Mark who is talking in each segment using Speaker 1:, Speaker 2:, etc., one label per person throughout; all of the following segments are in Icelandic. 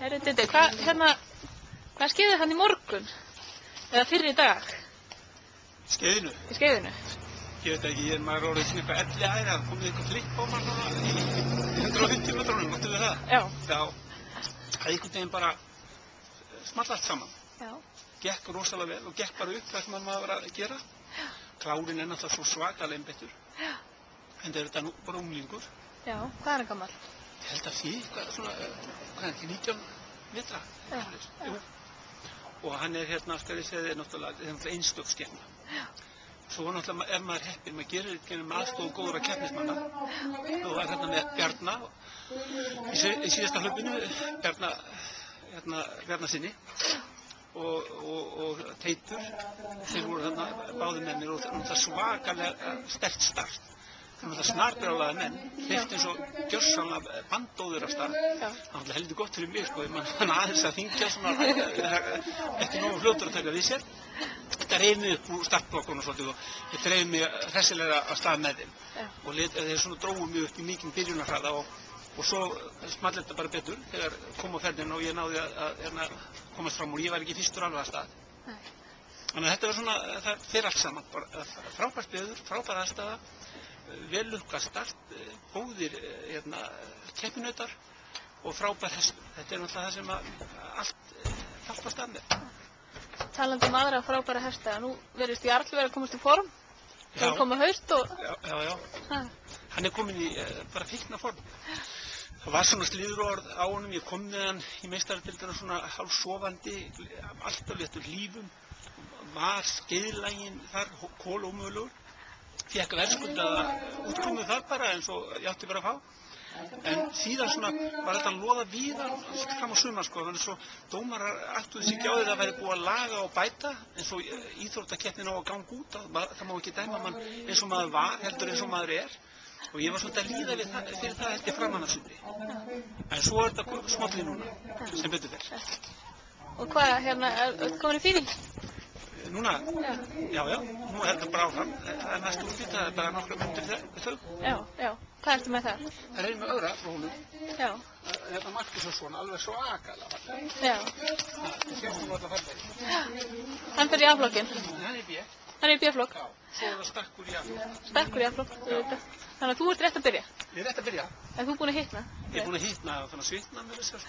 Speaker 1: Herru Diddi, hvað skeði hann í morgun? Eða fyrr í dag?
Speaker 2: Skeiðinu?
Speaker 1: Í Skeiðinu?
Speaker 2: Ég veit ekki, maður er orðið svona eitthvað elli æri, það komið eitthvað flipp á maður svona í 150 metrónum, áttu við það?
Speaker 1: Já.
Speaker 2: Já, það einhvern veginn bara small allt saman.
Speaker 1: Já.
Speaker 2: Gekk rosalega vel og gekk bara upp það sem maður var að gera. Já. Klárinn er náttúrulega svo svakalega einbeittur. Já. En það er þetta nú bara unglingur.
Speaker 1: Já, hvað er hann gamall?
Speaker 2: Ég held að því, hvað er ekki 19 metra?
Speaker 1: Já.
Speaker 2: Jú. Og hann er hérna, skal ég segja þér, náttúrulega einstök skepna. Já. Svo náttúrulega ef maður heppinn, maður gerir þetta með aðstoð góðra keppnismanna. Og var hérna með Bjarna í síðasta hlaupinu, Bjarna sinni og Teitur. Þeir voru þarna báðir með mér og það svakalega sterkt start. Það snarbrjálaði menn, hleypti eins og gjörsamlega bandóður af stað. Það var heldur gott fyrir mig, sko, mann aðeins að þyngja svona, ekki nógu fljótur að taka við sér. Þetta reif mig upp úr startblokkunum svolítið og ég dreif mig hressilega af stað með þeim. Og þeir svona drógu mig upp í mikinn byrjunarhraða og svo small þetta bara betur þegar kom á ferðina og ég náði að komast fram og ég var ekki fyrstur alveg að stað. Þannig að þetta var svona, það fer allt saman, frábært veður, frábær aðstaða. Vel lukkað start, góðir keppinautar og frábær hestur. Þetta er náttúrulega það sem allt hjálpa stað með.
Speaker 1: Talandi aðra frábæra hesta, nú verðist Jarl vera að komast í form. Það er komið haust og...
Speaker 2: Já. Hann er komin í bara fíkna form. Það var svona slíðurorð á honum, ég kom með hann í meistaradeildina svona hálfsofandi, alltaf léttur lífum, var skeiðlæginn þar, kolómögulegur. Fékk verðskuldaða útkomu þar bara eins og ég átti bara að fá. En síðan svona var þetta að loða víðan fram á sumar, sko. Þannig svo dómarar áttuðu sig ekki á því að það væri búið að laga og bæta eins og íþróttakeppnin á að ganga út. Það má ekki dæma mann eins og maður var, heldur eins og maður er. Og ég var svolítið að líða fyrir það eftir framannasundri. En svo er þetta smollið núna, sem betur fer.
Speaker 1: Og hvað, komin í fíling?
Speaker 2: Núna? Já, nú er þetta bara áfram. Það er næst útfýtt, það er bara nokkra myndir þau.
Speaker 1: Já. Hvað ertu með það?
Speaker 2: Það er með öðra frá honum.
Speaker 1: Já.
Speaker 2: Þetta Markus og svona, alveg svo akalega falleg.
Speaker 1: Já.
Speaker 2: Það sé hún alltaf falleg.
Speaker 1: Hann fer í A-flokkin?
Speaker 2: Hann er í B.
Speaker 1: Hann er í B-flokk?
Speaker 2: Já, svo er það stakkur í A-flokk.
Speaker 1: Stakkur í A-flokk, auðvitað. Þannig að þú ert rétt að byrja?
Speaker 2: Ég er rétt að byrja.
Speaker 1: En þú búinn að hitna?
Speaker 2: Ég er búinn að hitna, þannig að svitna mér þess að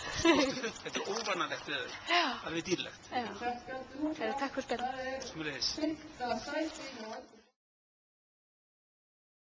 Speaker 2: þetta er óvanalegt veður, alveg dýrlegt.
Speaker 1: Já. Takk fyrir spilin.
Speaker 2: Sömuleiðis.